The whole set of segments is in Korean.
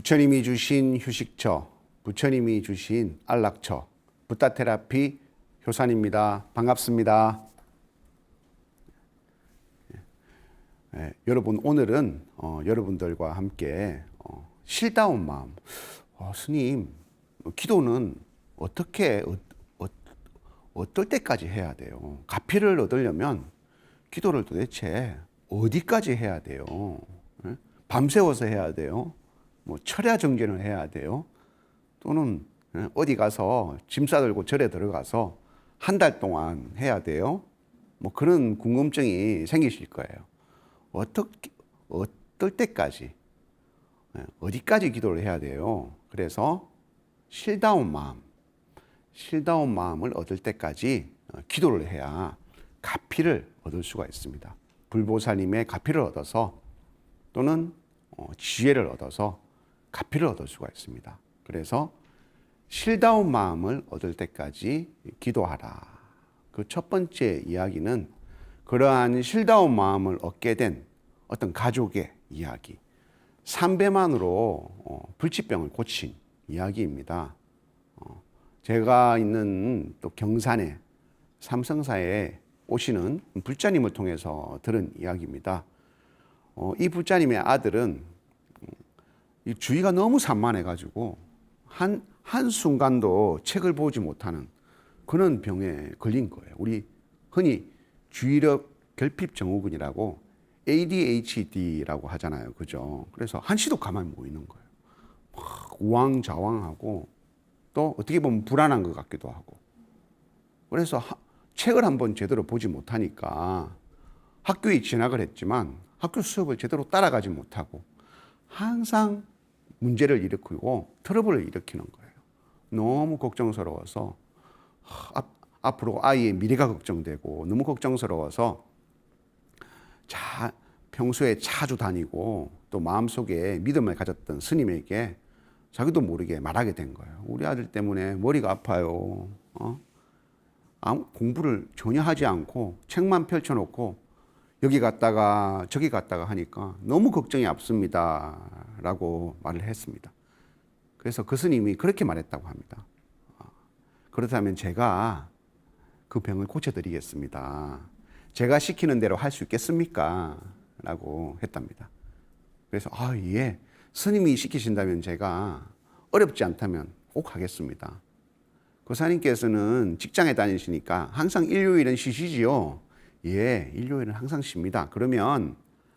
부처님이 주신 휴식처, 부처님이 주신 안락처, 붓다테라피 효산입니다. 반갑습니다. 여러분, 오늘은 여러분들과 함께 쉴다운 마음, 스님, 기도는 어떨 때까지 해야 돼요? 가피를 얻으려면 기도를 도대체 어디까지 해야 돼요? 밤새워서 해야 돼요? 뭐 철야 정진을 해야 돼요? 또는 어디 가서 짐 싸들고 절에 들어가서 한 달 동안 해야 돼요? 뭐 그런 궁금증이 생기실 거예요. 어떨 때까지, 어디까지 기도를 해야 돼요? 그래서 쉴다운 마음을 얻을 때까지 기도를 해야 가피를 얻을 수가 있습니다. 불보살님의 가피를 얻어서 또는 지혜를 얻어서 가피를 얻을 수가 있습니다. 그래서 쉴다운 마음을 얻을 때까지 기도하라. 그 첫 번째 이야기는 그러한 쉴다운 마음을 얻게 된 어떤 가족의 이야기, 삼배만으로 불치병을 고친 이야기입니다. 제가 있는 또 경산에 삼성사에 오시는 불자님을 통해서 들은 이야기입니다. 이 불자님의 아들은 이 주의가 너무 산만해가지고 한순간도 책을 보지 못하는 그런 병에 걸린 거예요. 우리 흔히 주의력 결핍 증후군이라고 ADHD라고 하잖아요. 그죠? 그래서 한시도 가만히 못 있는 거예요. 막 우왕좌왕하고 또 어떻게 보면 불안한 것 같기도 하고. 그래서 책을 한번 제대로 보지 못하니까 학교에 진학을 했지만 학교 수업을 제대로 따라가지 못하고 항상 문제를 일으키고 트러블을 일으키는 거예요. 너무 걱정스러워서 앞으로 아이의 미래가 걱정되고 너무 걱정스러워서 평소에 자주 다니고 또 마음속에 믿음을 가졌던 스님에게 자기도 모르게 말하게 된 거예요. 우리 아들 때문에 머리가 아파요. 공부를 전혀 하지 않고 책만 펼쳐놓고 여기 갔다가 저기 갔다가 하니까 너무 걱정이 앞섭니다. 라고 말을 했습니다. 그래서 그 스님이 그렇게 말했다고 합니다. 그렇다면 제가 그 병을 고쳐드리겠습니다. 제가 시키는 대로 할 수 있겠습니까? 라고 했답니다. 그래서 예, 스님이 시키신다면 제가 어렵지 않다면 꼭 하겠습니다. 그 사님께서는 직장에 다니시니까 항상 일요일은 쉬시지요. 예, 일요일은 항상 쉽니다. 그러면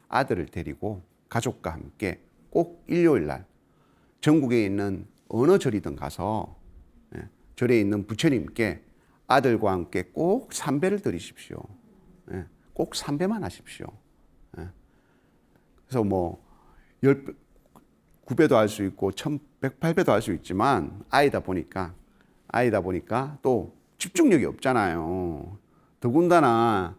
아들을 데리고 가족과 함께 꼭 일요일 날 전국에 있는 어느 절이든 가서 절에 있는 부처님께 아들과 함께 꼭 삼배를 드리십시오. 꼭 삼배만 하십시오. 그래서 뭐 9배도 할 수 있고 1108배도 할 수 있지만 아이다 보니까 또 집중력이 없잖아요. 더군다나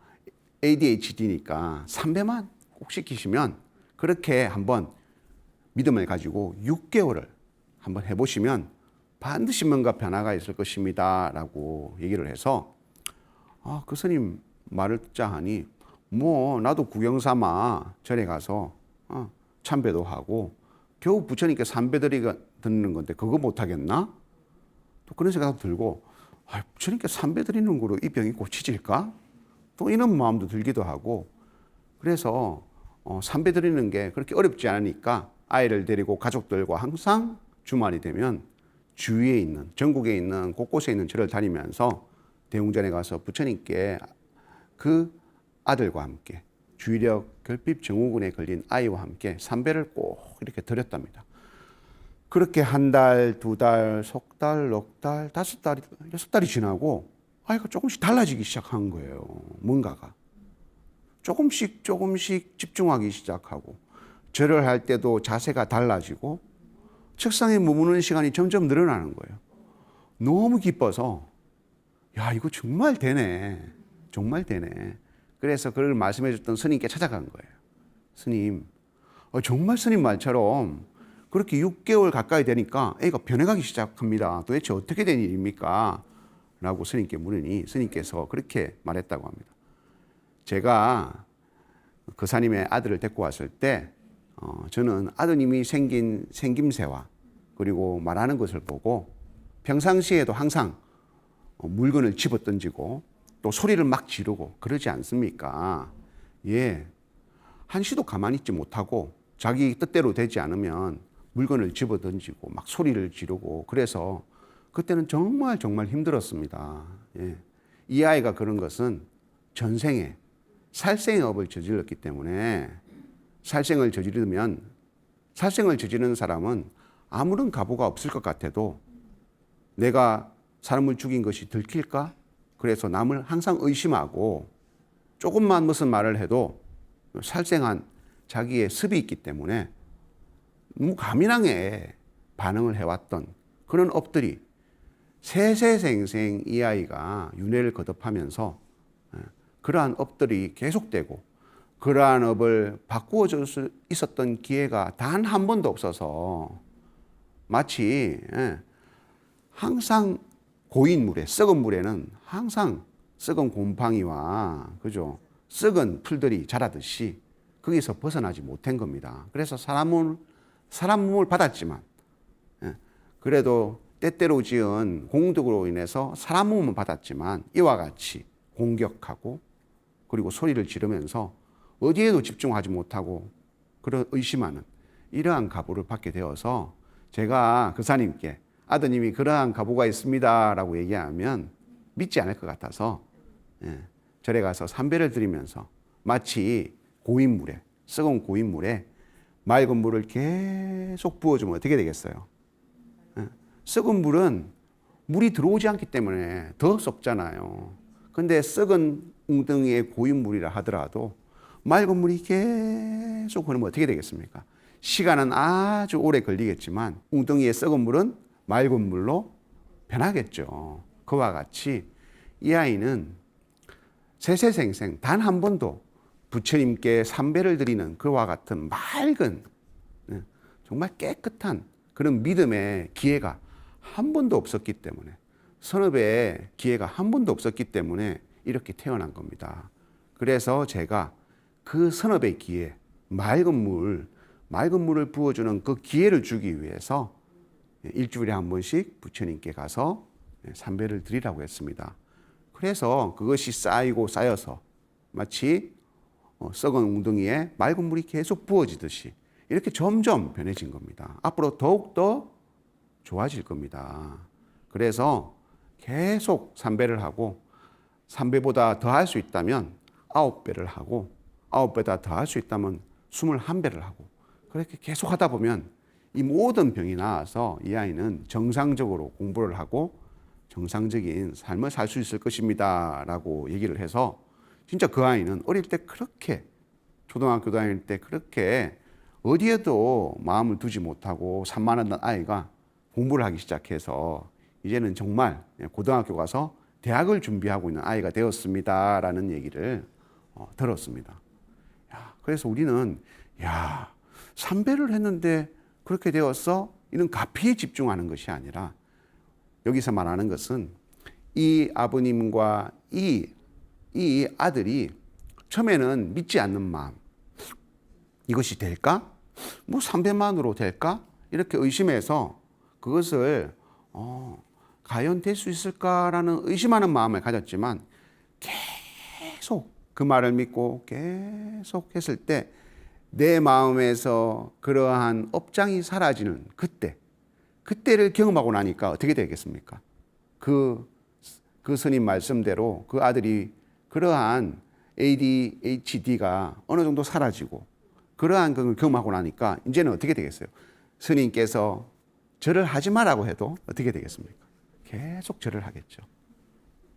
ADHD니까 3배만 꼭 시키시면 그렇게 한번 믿음을 가지고 6개월을 한번 해보시면 반드시 뭔가 변화가 있을 것입니다. 라고 얘기를 해서 그 스님 말을 듣자 하니 뭐 나도 구경 삼아 절에 가서 참배도 하고 겨우 부처님께 삼배 드리는 건데 그거 못하겠나? 또 그런 생각도 들고 부처님께 삼배 드리는 거로 이 병이 고치질까? 또 이런 마음도 들기도 하고 그래서 삼배 드리는 게 그렇게 어렵지 않으니까 아이를 데리고 가족들과 항상 주말이 되면 주위에 있는 전국에 있는 곳곳에 있는 절을 다니면서 대웅전에 가서 부처님께 그 아들과 함께 주의력 결핍 증후군에 걸린 아이와 함께 삼배를 꼭 이렇게 드렸답니다. 그렇게 한 달, 두 달, 석 달, 넉 달, 다섯 달, 여섯 달이 지나고 아이가 조금씩 달라지기 시작한 거예요. 뭔가가. 조금씩 집중하기 시작하고 절을 할 때도 자세가 달라지고 책상에 머무는 시간이 점점 늘어나는 거예요. 너무 기뻐서 이거 정말 되네. 정말 되네. 그래서 그걸 말씀해 줬던 스님께 찾아간 거예요. 스님, 정말 스님 말처럼 그렇게 6개월 가까이 되니까 애가 변해가기 시작합니다. 도대체 어떻게 된 일입니까? 라고 스님께 물으니 스님께서 그렇게 말했다고 합니다. 제가 그 사님의 아들을 데리고 왔을 때 저는 아드님이 생긴 생김새와 그리고 말하는 것을 보고 평상시에도 항상 물건을 집어 던지고 또 소리를 막 지르고 그러지 않습니까? 예. 한시도 가만히 있지 못하고 자기 뜻대로 되지 않으면 물건을 집어 던지고 막 소리를 지르고 그래서 그때는 정말 정말 힘들었습니다. 예. 이 아이가 그런 것은 전생에 살생의 업을 저질렀기 때문에 살생을 저지르면 살생을 저지르는 사람은 아무런 가보가 없을 것 같아도 내가 사람을 죽인 것이 들킬까? 그래서 남을 항상 의심하고 조금만 무슨 말을 해도 살생한 자기의 습이 있기 때문에 무가민하게 반응을 해왔던 그런 업들이 세세생생 이 아이가 윤회를 거듭하면서 그러한 업들이 계속되고 그러한 업을 바꾸어 줄 수 있었던 기회가 단 한 번도 없어서 마치 항상 고인 물에 썩은 물에는 항상 썩은 곰팡이와 그죠 썩은 풀들이 자라듯이 거기서 벗어나지 못한 겁니다. 그래서 사람 몸을 받았지만 그래도 때때로 지은 공덕으로 인해서 사람 몸은 받았지만 이와 같이 공격하고 그리고 소리를 지르면서 어디에도 집중하지 못하고 그런 의심하는 이러한 가보를 받게 되어서 제가 그사님께 아드님이 그러한 가보가 있습니다라고 얘기하면 믿지 않을 것 같아서 절에 가서 삼배를 드리면서 마치 고인물에 썩은 고인물에 맑은 물을 계속 부어주면 어떻게 되겠어요? 썩은 물은 물이 들어오지 않기 때문에 더 썩잖아요. 근데 썩은 웅덩이의 고인물이라 하더라도 맑은 물이 계속 흐르면 어떻게 되겠습니까? 시간은 아주 오래 걸리겠지만 웅덩이의 썩은 물은 맑은 물로 변하겠죠. 그와 같이 이 아이는 세세생생 단 한 번도 부처님께 삼배를 드리는 그와 같은 맑은 정말 깨끗한 그런 믿음의 기회가 한 번도 없었기 때문에 선업의 기회가 한 번도 없었기 때문에 이렇게 태어난 겁니다. 그래서 제가 그 선업의 기회, 맑은 물을 부어주는 그 기회를 주기 위해서 일주일에 한 번씩 부처님께 가서 삼배를 드리라고 했습니다. 그래서 그것이 쌓이고 쌓여서 마치 썩은 웅덩이에 맑은 물이 계속 부어지듯이 이렇게 점점 변해진 겁니다. 앞으로 더욱더 좋아질 겁니다. 그래서 계속 삼배를 하고 3배보다 더 할 수 있다면 9배를 하고 9배보다 더 할 수 있다면 21배를 하고 그렇게 계속 하다 보면 이 모든 병이 나아서 이 아이는 정상적으로 공부를 하고 정상적인 삶을 살 수 있을 것입니다 라고 얘기를 해서 진짜 그 아이는 어릴 때 그렇게 초등학교 다닐 때 그렇게 어디에도 마음을 두지 못하고 산만하던 아이가 공부를 하기 시작해서 이제는 정말 고등학교 가서 대학을 준비하고 있는 아이가 되었습니다 라는 얘기를 들었습니다. 그래서 우리는 삼배를 했는데 그렇게 되었어? 이는 가피에 집중하는 것이 아니라 여기서 말하는 것은 이 아버님과 이 아들이 처음에는 믿지 않는 마음, 이것이 될까? 뭐 3배만으로 될까? 이렇게 의심해서 그것을 과연 될 수 있을까라는 의심하는 마음을 가졌지만 계속 그 말을 믿고 계속 했을 때 내 마음에서 그러한 업장이 사라지는 그때를 경험하고 나니까 어떻게 되겠습니까? 그 스님 말씀대로 그 아들이 그러한 ADHD가 어느 정도 사라지고 그러한 걸 경험하고 나니까 이제는 어떻게 되겠어요? 스님께서 절을 하지 말라고 해도 어떻게 되겠습니까? 계속 절을 하겠죠.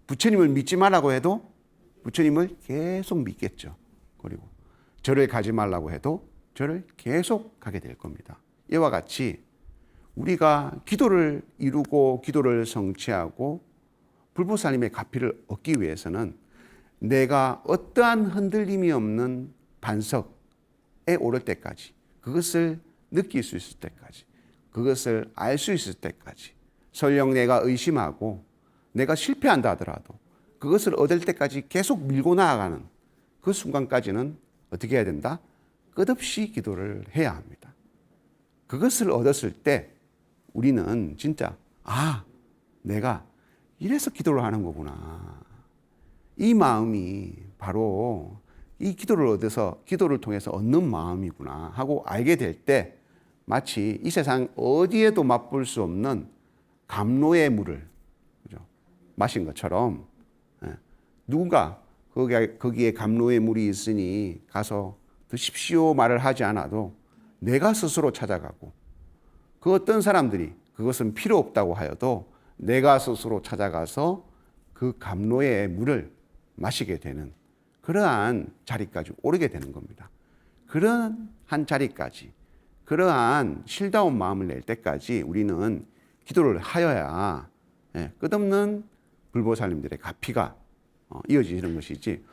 부처님을 믿지 말라고 해도 부처님을 계속 믿겠죠. 그리고 절을 가지 말라고 해도 절을 계속 가게 될 겁니다. 이와 같이 우리가 기도를 이루고 기도를 성취하고 불보살님의 가피를 얻기 위해서는 내가 어떠한 흔들림이 없는 반석에 오를 때까지 그것을 느낄 수 있을 때까지 그것을 알 수 있을 때까지 설령 내가 의심하고 내가 실패한다 하더라도 그것을 얻을 때까지 계속 밀고 나아가는 그 순간까지는 어떻게 해야 된다? 끝없이 기도를 해야 합니다. 그것을 얻었을 때 우리는 진짜 내가 이래서 기도를 하는 거구나. 이 마음이 바로 이 기도를 얻어서 기도를 통해서 얻는 마음이구나 하고 알게 될 때 마치 이 세상 어디에도 맛볼 수 없는 감로의 물을 마신 것처럼 누군가 거기에 감로의 물이 있으니 가서 드십시오 말을 하지 않아도 내가 스스로 찾아가고 그 어떤 사람들이 그것은 필요 없다고 하여도 내가 스스로 찾아가서 그 감로의 물을 마시게 되는 그러한 자리까지 오르게 되는 겁니다. 그러한 자리까지 그러한 실다운 마음을 낼 때까지 우리는 기도를 하여야 끝없는 불보살님들의 가피가 이어지는 것이지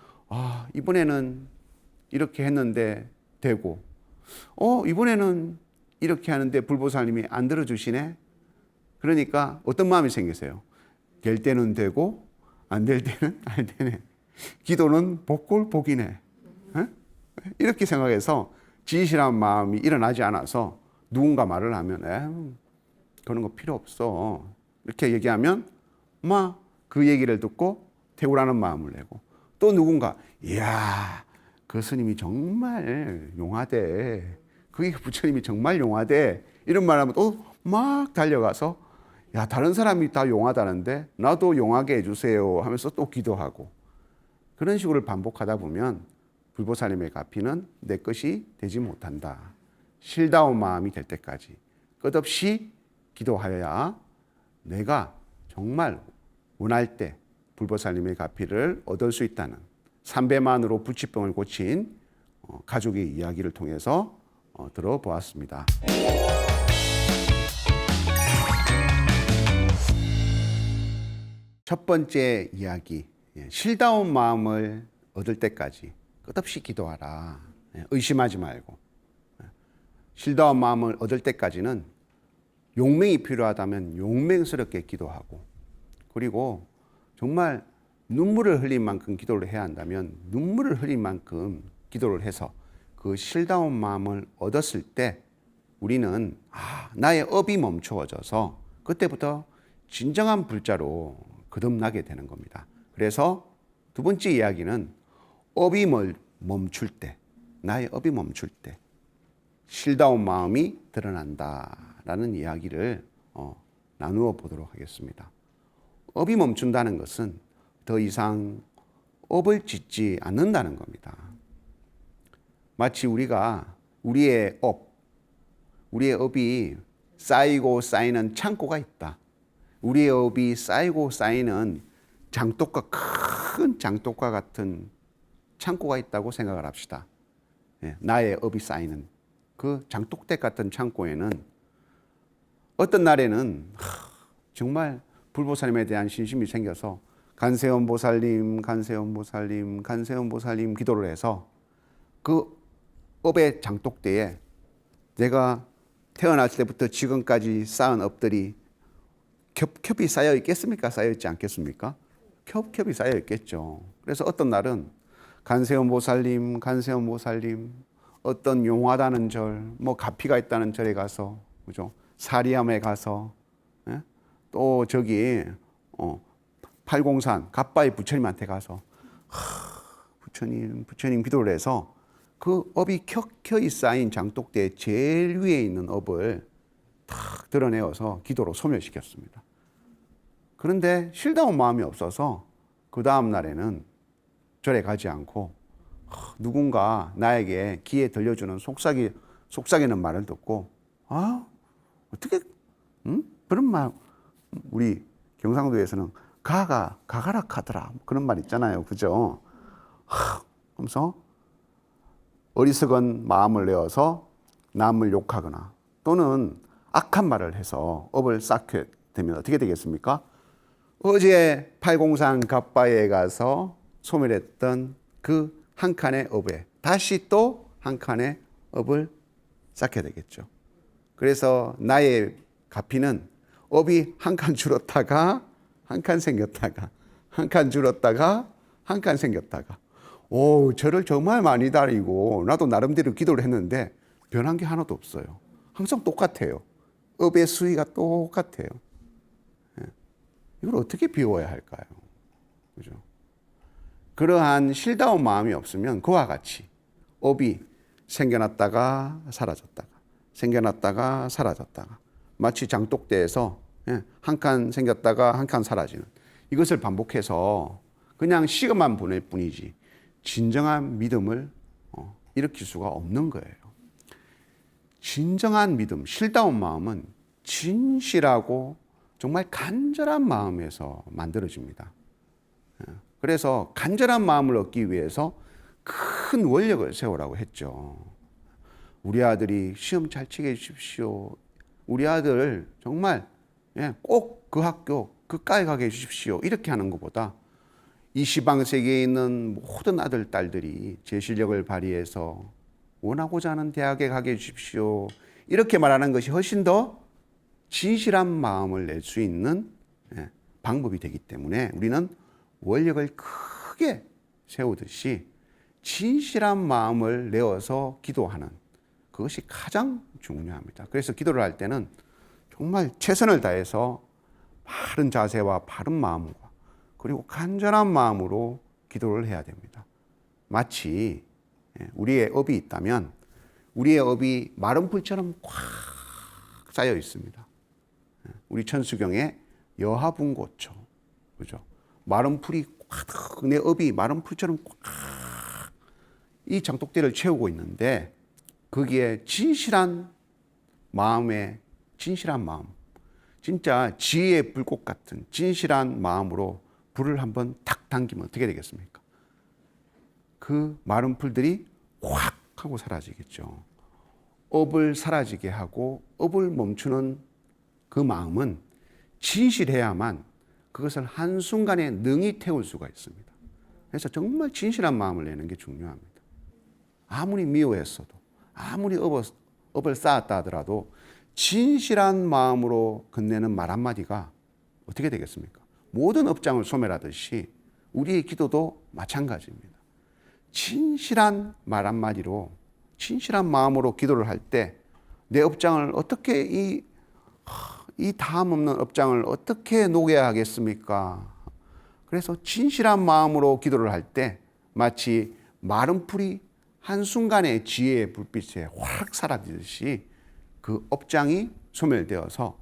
이번에는 이렇게 했는데 되고 이번에는 이렇게 하는데 불보살님이 안 들어주시네. 그러니까 어떤 마음이 생기세요? 될 때는 되고 안 될 때는 안 되네. 기도는 복골복이네. 이렇게 생각해서 진실한 마음이 일어나지 않아서 누군가 말을 하면 그런 거 필요 없어. 이렇게 얘기하면 그 얘기를 듣고 태우라는 마음을 내고 또 누군가 이야 그 스님이 정말 용하대. 그게 부처님이 정말 용하대. 이런 말하면 또 막 달려가서 야 다른 사람이 다 용하다는데 나도 용하게 해주세요 하면서 또 기도하고 그런 식으로 반복하다 보면 불보살님의 가피는 내 것이 되지 못한다. 실다운 마음이 될 때까지 끝없이 기도하여야 내가 정말 원할 때 불보살님의 가피를 얻을 수 있다는 삼배만으로 부치병을 고친 가족의 이야기를 통해서 들어보았습니다. 첫 번째 이야기, 실다운 마음을 얻을 때까지 끝없이 기도하라. 의심하지 말고. 실다운 마음을 얻을 때까지는 용맹이 필요하다면 용맹스럽게 기도하고 그리고 정말 눈물을 흘릴 만큼 기도를 해야 한다면 눈물을 흘릴 만큼 기도를 해서 그 실다운 마음을 얻었을 때 우리는 나의 업이 멈추어져서 그때부터 진정한 불자로 거듭나게 되는 겁니다. 그래서 두 번째 이야기는 업이 멈출 때, 나의 업이 멈출 때 실다운 마음이 드러난다라는 이야기를 나누어 보도록 하겠습니다. 업이 멈춘다는 것은 더 이상 업을 짓지 않는다는 겁니다. 마치 우리가 우리의 업이 쌓이고 쌓이는 창고가 있다. 우리의 업이 쌓이고 쌓이는 큰 장독과 같은 창고가 있다고 생각을 합시다. 나의 업이 쌓이는 그 장독대 같은 창고에는 어떤 날에는 정말 불보살님에 대한 신심이 생겨서 간세음 보살님 기도를 해서 그 업의 장독대에 내가 태어났을 때부터 지금까지 쌓은 업들이 겹겹이 쌓여 있겠습니까? 쌓여 있지 않겠습니까? 겹겹이 쌓여 있겠죠. 그래서 어떤 날은 간세음 보살님 어떤 용하다는 절, 가피가 있다는 절에 가서 그죠? 사리암에 가서 또 저기 803 갓바의 부처님한테 가서 부처님 기도를 해서 그 업이 켜켜이 쌓인 장독대 제일 위에 있는 업을 탁 드러내어서 기도로 소멸시켰습니다. 그런데 실다운 마음이 없어서 그 다음 날에는 절에 가지 않고 누군가 나에게 귀에 들려주는 속삭이는 말을 듣고 어떻게 그런 말 우리 경상도에서는 가가라 카더라 그런 말 있잖아요. 그죠? 하면서 어리석은 마음을 내어서 남을 욕하거나 또는 악한 말을 해서 업을 쌓게 되면 어떻게 되겠습니까? 어제 803 갓바에 가서 소멸했던 그 한 칸의 업에 다시 또 한 칸의 업을 쌓게 되겠죠. 그래서 나의 가피는 업이 한 칸 줄었다가 한 칸 생겼다가 한 칸 줄었다가 한 칸 생겼다가 오, 저를 정말 많이 다니고 나도 나름대로 기도를 했는데 변한 게 하나도 없어요. 항상 똑같아요. 업의 수위가 똑같아요. 예. 이걸 어떻게 비워야 할까요? 그죠? 그러한 실다운 마음이 없으면 그와 같이 업이 생겨났다가 사라졌다가 생겨났다가 사라졌다가 마치 장독대에서 한 칸 생겼다가 한 칸 사라지는 이것을 반복해서 그냥 시간만 보낼 뿐이지 진정한 믿음을 일으킬 수가 없는 거예요. 진정한 믿음, 실다운 마음은 진실하고 정말 간절한 마음에서 만들어집니다. 그래서 간절한 마음을 얻기 위해서 큰 원력을 세우라고 했죠. 우리 아들이 시험 잘 치게 해주십시오. 우리 아들 정말 꼭 그 학교 그까이 가게 해주십시오. 이렇게 하는 것보다 이 시방 세계에 있는 모든 아들, 딸들이 제 실력을 발휘해서 원하고자 하는 대학에 가게 해주십시오. 이렇게 말하는 것이 훨씬 더 진실한 마음을 낼 수 있는 방법이 되기 때문에 우리는 원력을 크게 세우듯이 진실한 마음을 내어서 기도하는 그것이 가장 중요합니다. 그래서 기도를 할 때는 정말 최선을 다해서 바른 자세와 바른 마음과 그리고 간절한 마음으로 기도를 해야 됩니다. 마치 우리의 업이 있다면 우리의 업이 마른 풀처럼 꽉 쌓여 있습니다. 우리 천수경에 여하분고초, 그죠? 마른 풀이 꽉, 내 업이 마른 풀처럼 꽉 이 장독대를 채우고 있는데 거기에 진실한 마음에 진실한 마음, 진짜 지혜의 불꽃 같은 진실한 마음으로 불을 한번 탁 당기면 어떻게 되겠습니까? 그 마른 풀들이 확 하고 사라지겠죠. 업을 사라지게 하고 업을 멈추는 그 마음은 진실해야만 그것을 한순간에 능히 태울 수가 있습니다. 그래서 정말 진실한 마음을 내는 게 중요합니다. 아무리 미워했어도 아무리 업을 쌓았다 하더라도 진실한 마음으로 건네는 말 한마디가 어떻게 되겠습니까? 모든 업장을 소멸하듯이 우리의 기도도 마찬가지입니다. 진실한 말 한마디로 진실한 마음으로 기도를 할 때 내 업장을 어떻게 이 다음 없는 업장을 어떻게 녹여야 하겠습니까? 그래서 진실한 마음으로 기도를 할 때 마치 마른 풀이 한순간에 지혜의 불빛에 확 사라지듯이 그 업장이 소멸되어서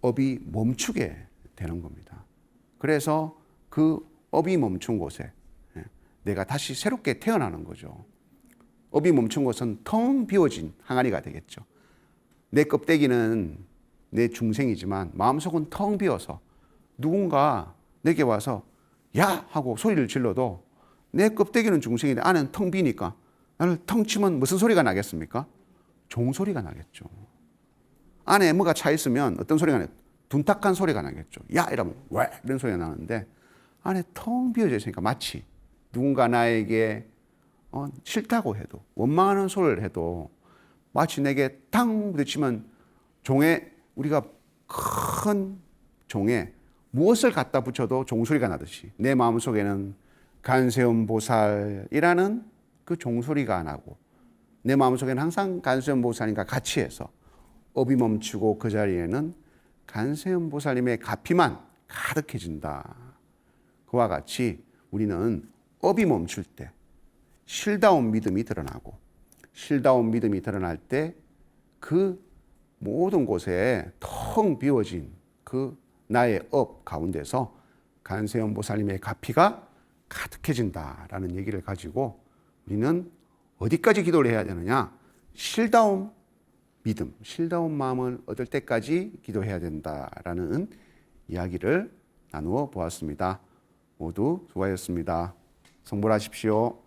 업이 멈추게 되는 겁니다. 그래서 그 업이 멈춘 곳에 내가 다시 새롭게 태어나는 거죠. 업이 멈춘 곳은 텅 비워진 항아리가 되겠죠. 내 껍데기는 내 중생이지만 마음속은 텅 비어서 누군가 내게 와서 야! 하고 소리를 질러도 내 껍데기는 중생인데 안에는 텅 비니까 나를 텅 치면 무슨 소리가 나겠습니까? 종소리가 나겠죠. 안에 뭐가 차 있으면 어떤 소리가 나요? 둔탁한 소리가 나겠죠. 야! 이러면 왜? 이런 소리가 나는데 안에 텅 비어져 있으니까 마치 누군가 나에게 싫다고 해도 원망하는 소리를 해도 마치 내게 탕 부딪히면 종에 우리가 큰 종에 무엇을 갖다 붙여도 종소리가 나듯이 내 마음속에는 간세음 보살이라는 그 종소리가 나고 내 마음속에는 항상 간세음 보살님과 같이 해서 업이 멈추고 그 자리에는 간세음 보살님의 가피만 가득해진다. 그와 같이 우리는 업이 멈출 때 실다운 믿음이 드러나고 실다운 믿음이 드러날 때 그 모든 곳에 텅 비워진 그 나의 업 가운데서 간세음 보살님의 가피가 가득해진다라는 얘기를 가지고 우리는 어디까지 기도를 해야 되느냐? 실다운 믿음, 실다운 마음을 얻을 때까지 기도해야 된다라는 이야기를 나누어 보았습니다. 모두 수고하셨습니다. 성불하십시오.